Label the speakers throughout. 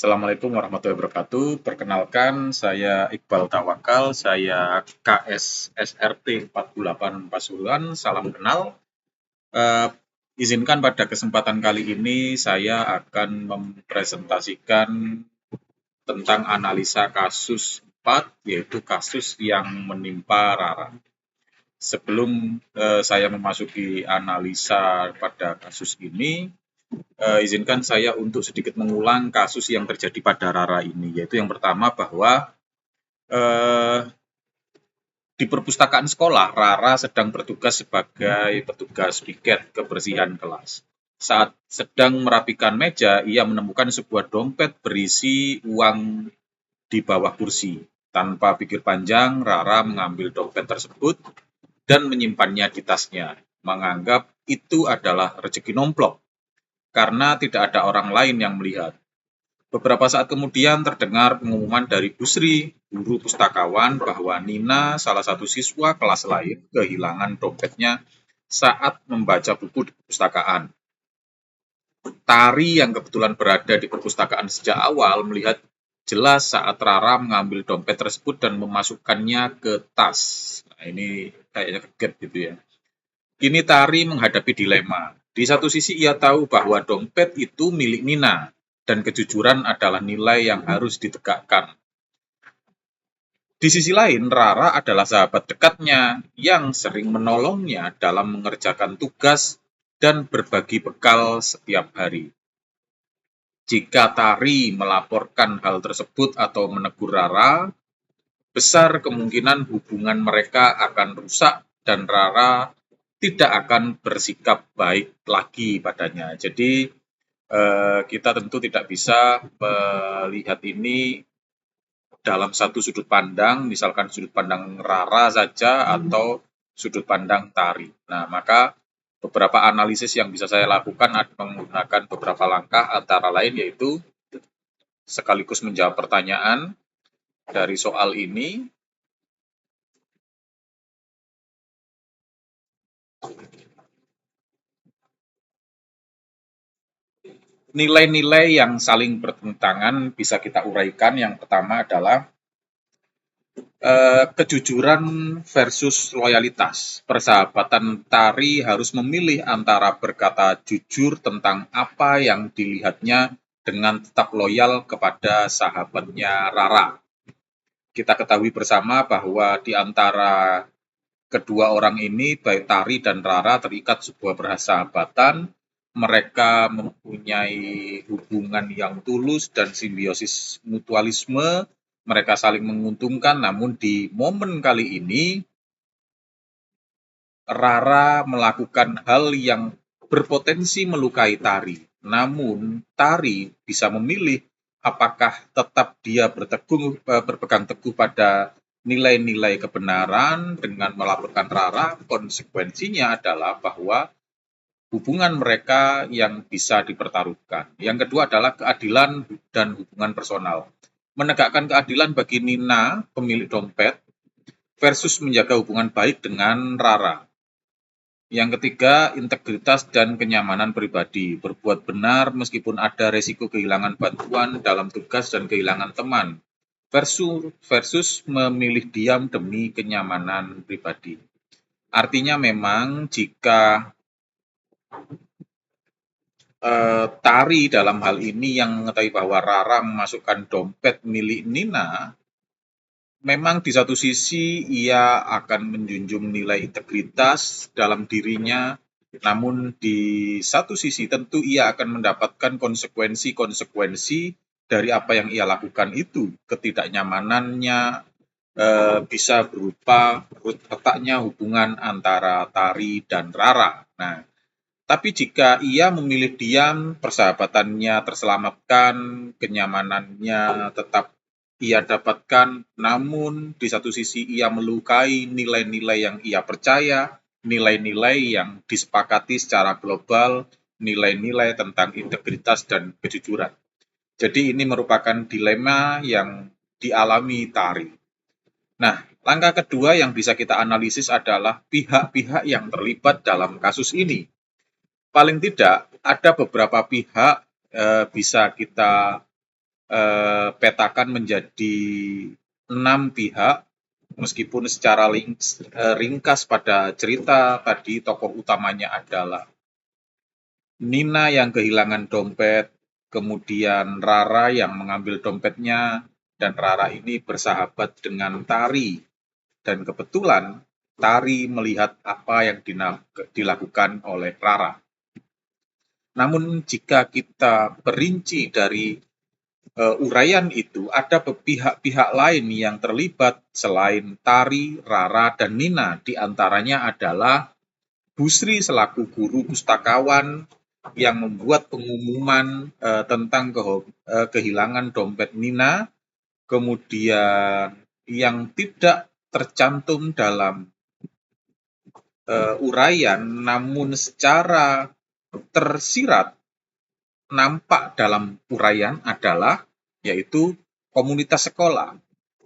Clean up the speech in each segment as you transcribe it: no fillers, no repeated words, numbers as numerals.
Speaker 1: Assalamualaikum warahmatullahi wabarakatuh. Perkenalkan, saya Iqbal Tawakal, saya KS SRT 48 Pasuruan, salam kenal. Izinkan pada kesempatan kali ini saya akan mempresentasikan tentang analisa kasus 4, yaitu kasus yang menimpa Rara. Sebelum saya memasuki analisa pada kasus ini, izinkan saya untuk sedikit mengulang kasus yang terjadi pada Rara ini, yaitu yang pertama bahwa di perpustakaan sekolah, Rara sedang bertugas sebagai petugas piket kebersihan kelas. Saat sedang merapikan meja, ia menemukan sebuah dompet berisi uang di bawah kursi. Tanpa pikir panjang, Rara mengambil dompet tersebut dan menyimpannya di tasnya, menganggap itu adalah rezeki nomplok karena tidak ada orang lain yang melihat. Beberapa saat kemudian terdengar pengumuman dari Busri, guru pustakawan, bahwa Nina, salah satu siswa kelas lain, kehilangan dompetnya saat membaca buku di perpustakaan. Tari yang kebetulan berada di perpustakaan sejak awal melihat jelas saat Rara mengambil dompet tersebut dan memasukkannya ke tas. Nah, ini kayaknya kaget gitu ya. Kini Tari menghadapi dilema. Di satu sisi ia tahu bahwa dompet itu milik Nina, dan kejujuran adalah nilai yang harus ditegakkan. Di sisi lain, Rara adalah sahabat dekatnya yang sering menolongnya dalam mengerjakan tugas dan berbagi bekal setiap hari. Jika Tari melaporkan hal tersebut atau menegur Rara, besar kemungkinan hubungan mereka akan rusak dan Rara tidak akan bersikap baik lagi padanya. Jadi kita tentu tidak bisa melihat ini dalam satu sudut pandang, misalkan sudut pandang Rara saja atau sudut pandang Tari. Nah, maka beberapa analisis yang bisa saya lakukan menggunakan beberapa langkah, antara lain yaitu sekaligus menjawab pertanyaan dari soal ini. Nilai-nilai yang saling bertentangan bisa kita uraikan. Yang pertama adalah kejujuran versus loyalitas. Persahabatan Tari harus memilih antara berkata jujur tentang apa yang dilihatnya dengan tetap loyal kepada sahabatnya Rara. Kita ketahui bersama bahwa di antara kedua orang ini, baik Tari dan Rara, terikat sebuah persahabatan. Mereka mempunyai hubungan yang tulus dan simbiosis mutualisme. Mereka saling menguntungkan, namun di momen kali ini, Rara melakukan hal yang berpotensi melukai Tari. Namun, Tari bisa memilih apakah tetap dia berpegang teguh pada nilai-nilai kebenaran dengan melaporkan Rara. Konsekuensinya adalah bahwa hubungan mereka yang bisa dipertaruhkan. Yang kedua adalah keadilan dan hubungan personal. Menegakkan keadilan bagi Nina, pemilik dompet, versus menjaga hubungan baik dengan Rara. Yang ketiga, integritas dan kenyamanan pribadi. Berbuat benar meskipun ada resiko kehilangan bantuan dalam tugas dan kehilangan teman. Versus memilih diam demi kenyamanan pribadi. Artinya memang jika Tari dalam hal ini yang mengetahui bahwa Rara memasukkan dompet milik Nina, memang di satu sisi ia akan menjunjung nilai integritas dalam dirinya, namun di satu sisi tentu ia akan mendapatkan konsekuensi-konsekuensi dari apa yang ia lakukan itu. Ketidaknyamanannya bisa berupa retaknya hubungan antara Tari dan Rara. Nah, tapi jika ia memilih diam, persahabatannya terselamatkan, kenyamanannya tetap ia dapatkan, namun di satu sisi ia melukai nilai-nilai yang ia percaya, nilai-nilai yang disepakati secara global, nilai-nilai tentang integritas dan kejujuran. Jadi ini merupakan dilema yang dialami Tari. Nah, langkah kedua yang bisa kita analisis adalah pihak-pihak yang terlibat dalam kasus ini. Paling tidak ada beberapa pihak bisa kita petakan menjadi 6 pihak, meskipun secara ringkas pada cerita tadi tokoh utamanya adalah Nina yang kehilangan dompet, kemudian Rara yang mengambil dompetnya, dan Rara ini bersahabat dengan Tari. Dan kebetulan Tari melihat apa yang dilakukan oleh Rara. Namun jika kita perinci dari uraian itu, ada pihak-pihak lain yang terlibat selain Tari, Rara, dan Nina. Di antaranya adalah Busri selaku guru pustakawan yang membuat pengumuman tentang kehilangan dompet Nina, kemudian yang tidak tercantum dalam uraian, namun secara tersirat nampak dalam uraian adalah yaitu komunitas sekolah.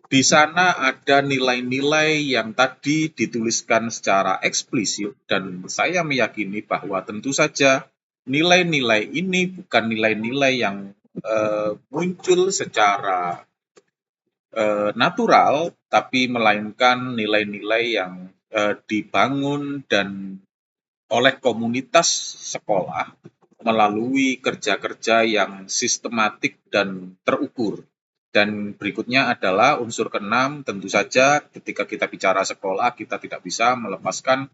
Speaker 1: Di sana ada nilai-nilai yang tadi dituliskan secara eksplisit, dan saya meyakini bahwa tentu saja nilai-nilai ini bukan nilai-nilai yang muncul secara natural, tapi melainkan nilai-nilai yang dibangun dan oleh komunitas sekolah melalui kerja-kerja yang sistematik dan terukur. Dan berikutnya adalah unsur keenam, tentu saja ketika kita bicara sekolah, kita tidak bisa melepaskan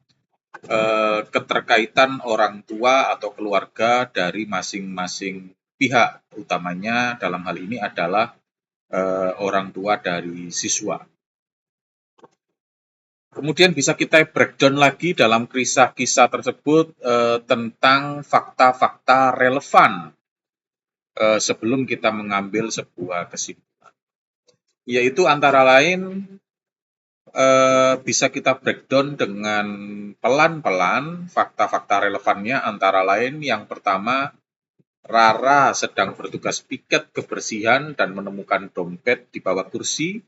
Speaker 1: keterkaitan orang tua atau keluarga dari masing-masing pihak, utamanya dalam hal ini adalah orang tua dari siswa. Kemudian bisa kita breakdown lagi dalam kisah-kisah tersebut tentang fakta-fakta relevan sebelum kita mengambil sebuah kesimpulan. Yaitu antara lain bisa kita breakdown dengan pelan-pelan. Fakta-fakta relevannya antara lain yang pertama, Rara sedang bertugas piket kebersihan dan menemukan dompet di bawah kursi.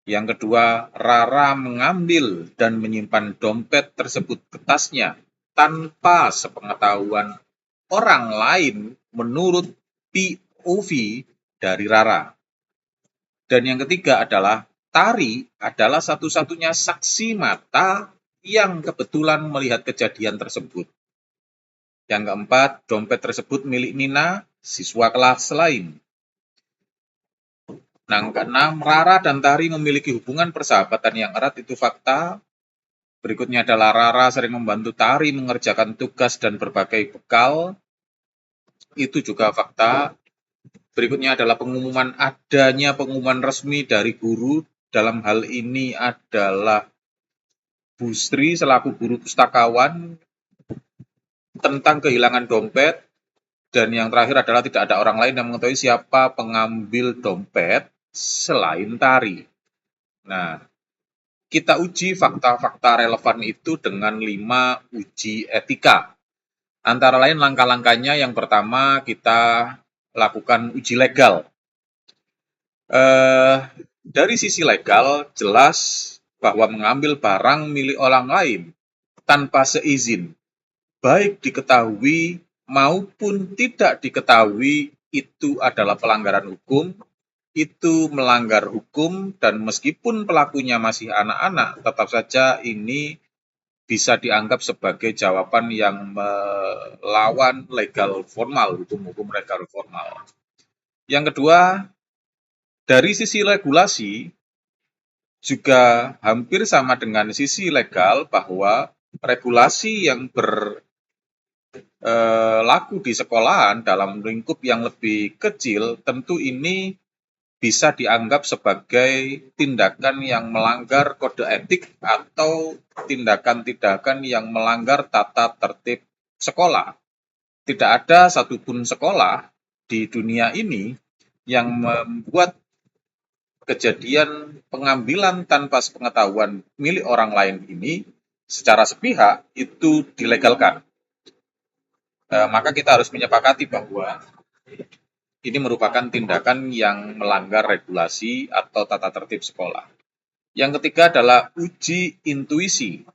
Speaker 1: Yang kedua, Rara mengambil dan menyimpan dompet tersebut ke tasnya tanpa sepengetahuan orang lain menurut POV dari Rara. Dan yang ketiga adalah Tari adalah satu-satunya saksi mata yang kebetulan melihat kejadian tersebut. Yang keempat, dompet tersebut milik Nina, siswa kelas lain. Yang keenam, Rara dan Tari memiliki hubungan persahabatan yang erat, itu fakta. Berikutnya adalah Rara sering membantu Tari mengerjakan tugas dan berbagai bekal, itu juga fakta. Berikutnya adalah adanya pengumuman resmi dari guru, dalam hal ini adalah Busri selaku guru pustakawan tentang kehilangan dompet. Dan yang terakhir adalah tidak ada orang lain yang mengetahui siapa pengambil dompet selain Tari. Nah, kita uji fakta-fakta relevan itu dengan 5 uji etika. Antara lain langkah-langkahnya, yang pertama kita lakukan uji legal. Dari sisi legal, jelas bahwa mengambil barang milik orang lain tanpa seizin, baik diketahui maupun tidak diketahui, itu adalah pelanggaran hukum, itu melanggar hukum, dan meskipun pelakunya masih anak-anak, tetap saja ini bisa dianggap sebagai jawaban yang melawan legal formal, hukum-hukum legal formal. Yang kedua, dari sisi regulasi juga hampir sama dengan sisi legal, bahwa regulasi yang berlaku di sekolahan dalam lingkup yang lebih kecil, tentu ini bisa dianggap sebagai tindakan yang melanggar kode etik atau tindakan-tindakan yang melanggar tata tertib sekolah. Tidak ada satupun sekolah di dunia ini yang membuat kejadian pengambilan tanpa sepengetahuan milik orang lain ini secara sepihak itu dilegalkan. Maka kita harus menyepakati bahwa ini merupakan tindakan yang melanggar regulasi atau tata tertib sekolah. Yang ketiga adalah uji intuisi.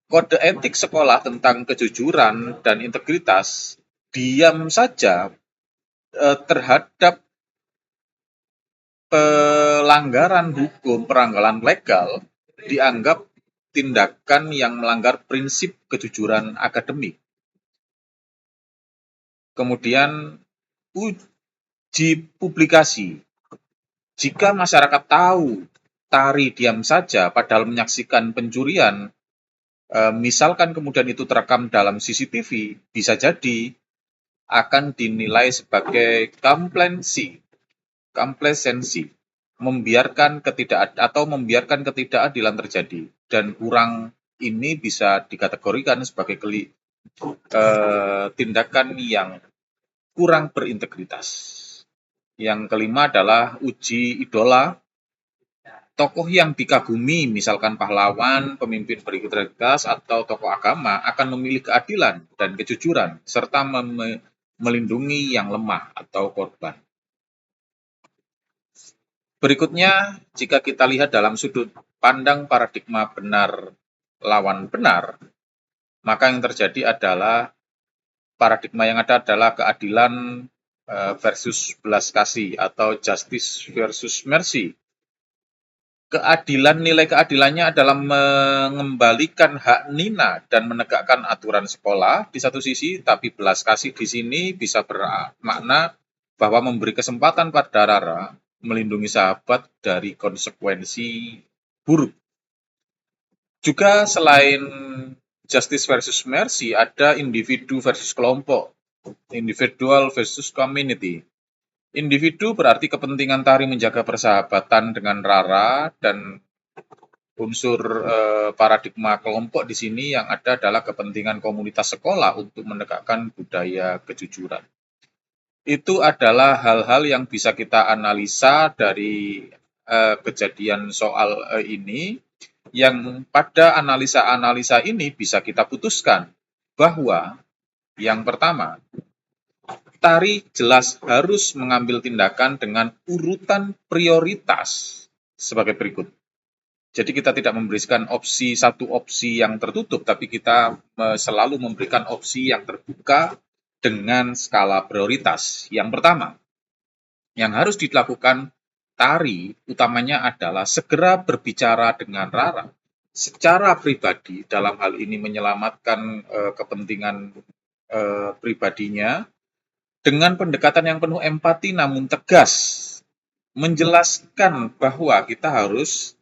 Speaker 1: Kode etik sekolah tentang kejujuran dan integritas diam saja terhadap pelanggaran hukum, pelanggaran legal dianggap tindakan yang melanggar prinsip kejujuran akademik. Kemudian uji publikasi. Jika masyarakat tahu tari diam saja padahal menyaksikan pencurian, misalkan kemudian itu terekam dalam CCTV, bisa jadi akan dinilai sebagai komplasensi, membiarkan ketidakadilan terjadi, dan kurang ini bisa dikategorikan sebagai tindakan yang kurang berintegritas. Yang kelima adalah uji idola. Tokoh yang dikagumi, misalkan pahlawan, pemimpin berintegritas, atau tokoh agama, akan memilih keadilan dan kejujuran, serta melindungi yang lemah atau korban. Berikutnya, jika kita lihat dalam sudut pandang paradigma benar lawan benar, maka yang terjadi adalah paradigma yang ada adalah keadilan versus belas kasih atau justice versus mercy. Nilai keadilannya adalah mengembalikan hak Nina dan menegakkan aturan sekolah di satu sisi, tapi belas kasih di sini bisa bermakna bahwa memberi kesempatan pada Rara melindungi sahabat dari konsekuensi buruk. Juga selain justice versus mercy, ada individu versus kelompok, individual versus community. Individu berarti kepentingan tari menjaga persahabatan dengan Rara, dan unsur paradigma kelompok di sini yang ada adalah kepentingan komunitas sekolah untuk menegakkan budaya kejujuran. Itu adalah hal-hal yang bisa kita analisa dari kejadian soal ini, yang pada analisa-analisa ini bisa kita putuskan bahwa yang pertama, tari jelas harus mengambil tindakan dengan urutan prioritas sebagai berikut. Jadi kita tidak memberikan satu opsi yang tertutup, tapi kita selalu memberikan opsi yang terbuka dengan skala prioritas. Yang pertama, yang harus dilakukan tari utamanya adalah segera berbicara dengan Rara secara pribadi, dalam hal ini menyelamatkan kepentingan pribadinya, dengan pendekatan yang penuh empati namun tegas, menjelaskan bahwa kita harus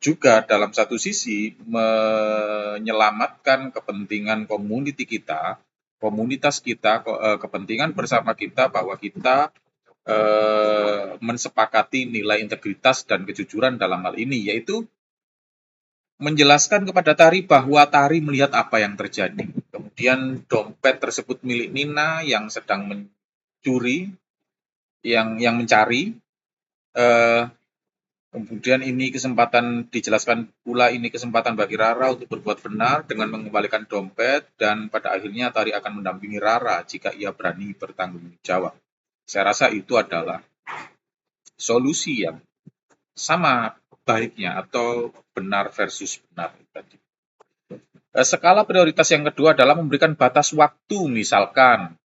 Speaker 1: juga dalam satu sisi menyelamatkan kepentingan komunitas kita, kepentingan bersama kita, bahwa kita mensepakati nilai integritas dan kejujuran dalam hal ini, yaitu menjelaskan kepada tari bahwa tari melihat apa yang terjadi. Kemudian dompet tersebut milik Nina yang sedang mencuri, yang mencari. Kemudian ini dijelaskan pula ini kesempatan bagi Rara untuk berbuat benar dengan mengembalikan dompet, dan pada akhirnya tari akan mendampingi Rara jika ia berani bertanggung jawab. Saya rasa itu adalah solusi yang sama baiknya, atau benar versus benar tadi. Skala prioritas yang kedua adalah memberikan batas waktu. Misalkan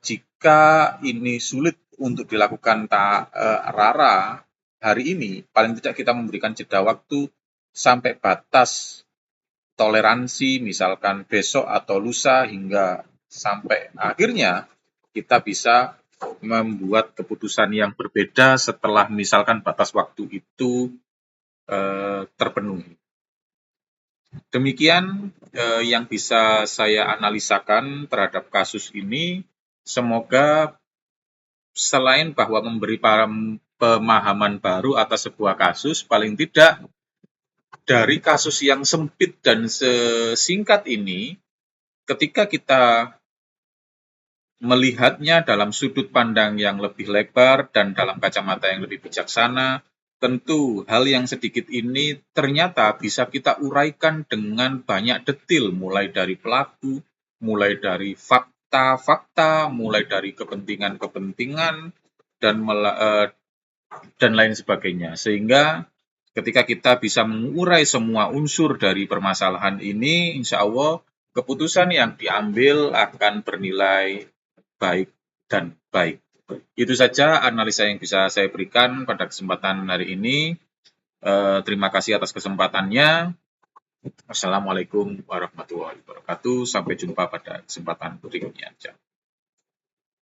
Speaker 1: jika ini sulit untuk dilakukan Rara hari ini, paling tidak kita memberikan jeda waktu sampai batas toleransi, misalkan besok atau lusa, hingga sampai akhirnya kita bisa membuat keputusan yang berbeda setelah misalkan batas waktu itu terpenuhi. Demikian yang bisa saya analisakan terhadap kasus ini. Semoga selain bahwa memberi pemahaman baru atas sebuah kasus, paling tidak dari kasus yang sempit dan sesingkat ini, ketika kita melihatnya dalam sudut pandang yang lebih lebar dan dalam kacamata yang lebih bijaksana, tentu hal yang sedikit ini ternyata bisa kita uraikan dengan banyak detil, mulai dari pelaku, mulai dari fakta-fakta, mulai dari kepentingan-kepentingan, dan lain sebagainya. Sehingga ketika kita bisa mengurai semua unsur dari permasalahan ini, insya Allah keputusan yang diambil akan bernilai baik dan baik. Itu saja analisa yang bisa saya berikan pada kesempatan hari ini. Terima kasih atas kesempatannya. Wassalamualaikum warahmatullahi wabarakatuh. Sampai jumpa pada kesempatan berikutnya.